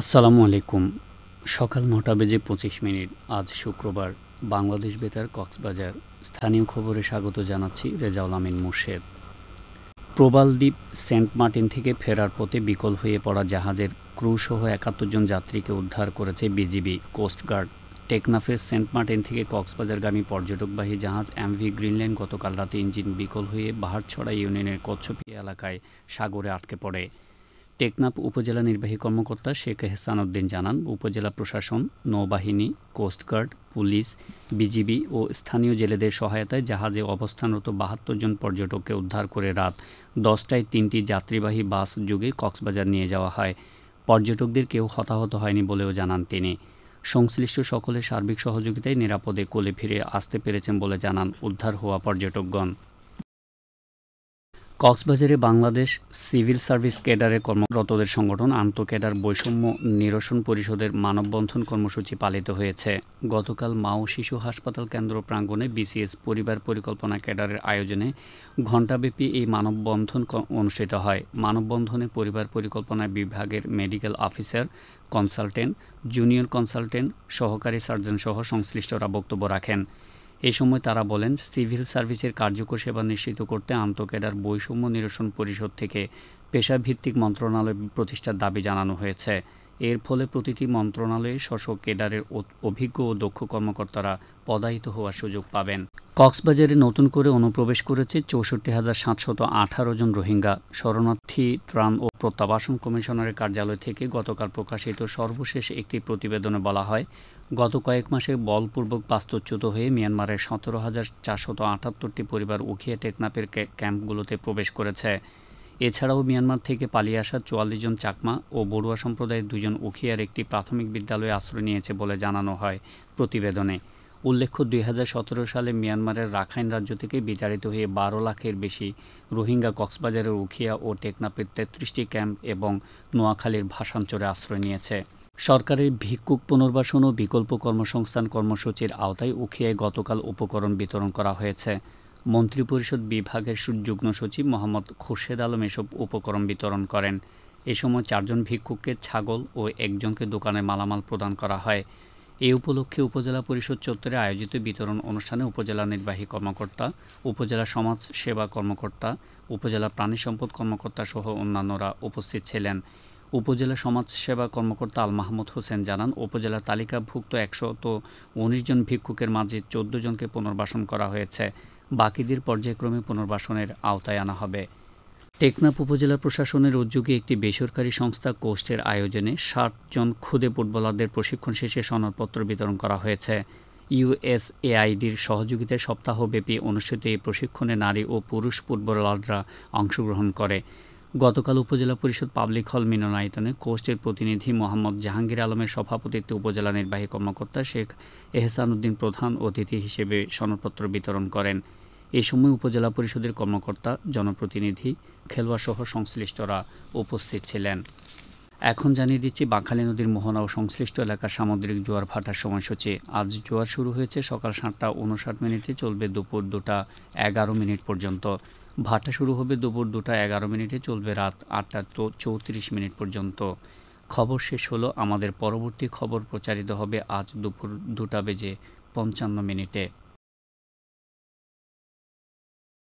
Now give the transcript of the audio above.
আসসালামু আলাইকুম। সকাল ৯টা বেজে ২৫ মিনিট। আজ শুক্রবার। বাংলাদেশ বেতার কক্সবাজার। স্থানীয় খবরে স্বাগত জানাচ্ছি রেজাউল আমিন মোর্শেদ। প্রবাল দ্বীপ সেন্ট মার্টিন থেকে ফেরার পথে বিকল হয়ে পড়া জাহাজের ক্রুসহ ৭১ জন যাত্রীকে উদ্ধার করেছে বিজিবি, কোস্টগার্ড। টেকনাফের সেন্ট মার্টিন থেকে কক্সবাজারগামী পর্যটকবাহী জাহাজ এমভি গ্রিনল্যান্ড গতকাল রাতে ইঞ্জিন বিকল হয়ে বাহারছড়া ইউনিয়নের কচ্ছপিয়া এলাকায় সাগরে আটকে পড়ে। টেকনাফ উপজেলা নির্বাহী কর্মকর্তা শেখ এহসান উদ্দিন জানান, উপজেলা প্রশাসন, নৌবাহিনী, কোস্টগার্ড, পুলিশ, বিজিবি ও স্থানীয় জেলেদের সহায়তায় জাহাজে অবস্থানরত ৭২ জন পর্যটককে উদ্ধার করে রাত ১০টায় ৩টি যাত্রীবাহী বাস যোগে কক্সবাজার নিয়ে যাওয়া হয়। পর্যটকদের কেউ হতাহত হয়নি বলেও জানান তিনি। সংশ্লিষ্ট সকলের সার্বিক সহযোগিতায় নিরাপদে কোলে ফিরে আসতে পেরেছেন বলে জানান উদ্ধার হওয়া পর্যটকগণ। কক্সবাজারে বাংলাদেশ সিভিল সার্ভিস ক্যাডারে কর্মরতদের সংগঠন আন্তঃক্যাডার বৈষম্য নিরসন পরিষদের মানববন্ধন কর্মসূচি পালিত হয়েছে। গতকাল মা ও শিশু হাসপাতাল কেন্দ্র প্রাঙ্গণে বিসিএস পরিবার পরিকল্পনা ক্যাডারের আয়োজনে ঘণ্টাব্যাপী এই মানববন্ধন অনুষ্ঠিত হয়। মানববন্ধনে পরিবার পরিকল্পনা বিভাগের medical officer, consultant, junior consultant, সহকারী সার্জনসহ সংশ্লিষ্টরা বক্তব্য রাখেন। এ সময় তারা বলেন, সিভিল সার্ভিসের কার্যকর সেবা নিশ্চিত করতে আন্তঃক্যাডার বৈষম্য নিরসন পরিষদ থেকে পেশাভিত্তিক মন্ত্রণালয় প্রতিষ্ঠার দাবি জানানো হয়েছে। এর ফলে প্রতিটি মন্ত্রণালয়ে স্ব ক্যাডারের অভিজ্ঞ ও দক্ষ কর্মকর্তারা পদায়িত হওয়ার সুযোগ পাবেন। কক্সবাজারে নতুন করে অনুপ্রবেশ করেছে ৬৪,৭১৮ জন রোহিঙ্গা। শরণার্থী ত্রাণ ও প্রত্যাবাসন কমিশনারের কার্যালয় থেকে গতকাল প্রকাশিত সর্বশেষ একটি প্রতিবেদনে বলা হয়, গত কয়েক মাসে বলপূর্বক বাস্তুচ্যুত হয়ে মিয়ানমারের ১৭,৪৭৮টি পরিবার উখিয়া টেকনাফের ক্যাম্পগুলোতে প্রবেশ করেছে। এছাড়াও মিয়ানমার থেকে পালিয়ে আসা ৪৪ জন চাকমা ও বড়ুয়া সম্প্রদায়ের ২ জন উখিয়ার একটি প্রাথমিক বিদ্যালয়ে আশ্রয় নিয়েছে বলে জানানো হয় প্রতিবেদনে। উল্লেখ্য, ২০১৭ সালে মিয়ানমারের রাখাইন রাজ্য থেকে বিতাড়িত হয়ে ১২ লাখের বেশি রোহিঙ্গা কক্সবাজারের উখিয়া ও টেকনাফের ৩৩টি ক্যাম্প এবং নোয়াখালীর ভাসানচরে আশ্রয় নিয়েছে। সরকারের ভিক্ষুক পুনর্বাসন ও বিকল্প কর্মসংস্থান কর্মসূচির আওতায় উখিয়ায় গতকাল উপকরণ বিতরণ করা হয়েছে। মন্ত্রিপরিষদ বিভাগের যুগ্ম সচিব মোহাম্মদ খুরশেদ আলম এসব উপকরণ বিতরণ করেন। এ সময় ৪ জন ভিক্ষুককে ছাগল ও একজনকে দোকানের মালামাল প্রদান করা হয়। এ উপলক্ষে উপজেলা পরিষদ চত্বরে আয়োজিত বিতরণ অনুষ্ঠানে উপজেলা নির্বাহী কর্মকর্তা, উপজেলা সমাজ সেবা কর্মকর্তা, উপজেলা প্রাণী সম্পদ কর্মকর্তা সহ অন্যান্যরা উপস্থিত ছিলেন। উপজেলা সমাজ সেবা কর্মকর্তা আল মাহমুদ হোসেন জানান, উপজেলার তালিকাভুক্ত ১১৯ জন ভিক্ষুকের মাঝে ১৪ জনকে পুনর্বাসন করা হয়েছে। বাকিদের পর্যায়ক্রমে পুনর্বাসনের আওতায় আনা হবে। টেকনাফ উপজেলা প্রশাসনের উদ্যোগে একটি বেসরকারি সংস্থা কোস্টের আয়োজনে ৬০ জন খুদে ফুটবলারদের প্রশিক্ষণ শেষে সনদপত্র বিতরণ করা হয়েছে। ইউএসএআইডির সহযোগিতায় সপ্তাহব্যাপী অনুষ্ঠিত এই প্রশিক্ষণে নারী ও পুরুষ ফুটবলাররা অংশগ্রহণ করে। গতকাল উপজেলা পরিষদ পাবলিক হল মিলনায়তনে কোস্টের প্রতিনিধি মোহাম্মদ জাহাঙ্গীর আলমের সভাপতিত্বে উপজেলা নির্বাহী কর্মকর্তা শেখ এহসান উদ্দিন প্রধান অতিথি হিসেবে সনদপত্র বিতরণ করেন। এ সময় উপজেলা পরিষদের কর্মকর্তা, জনপ্রতিনিধি, খেলোয়াড়সহ সংশ্লিষ্টরা উপস্থিত ছিলেন। এখন জানিয়ে দিচ্ছি বাঁকখালী নদীর মোহনা ও সংশ্লিষ্ট এলাকার সামুদ্রিক জোয়ার ভাটার সময়সূচি। আজ জোয়ার শুরু হয়েছে সকাল ৭টা ৫৯ মিনিটে, চলবে দুপুর ২টা ১১ মিনিট পর্যন্ত। ভাটা শুরু হবে দুপুর ২টা ১১ মিনিটে, চলবে রাত ৮টা ৩৪ মিনিট পর্যন্ত। খবর শেষ হলো। আমাদের পরবর্তী খবর প্রচারিত হবে আজ দুপুর ২টা বেজে ৫৫ মিনিটে।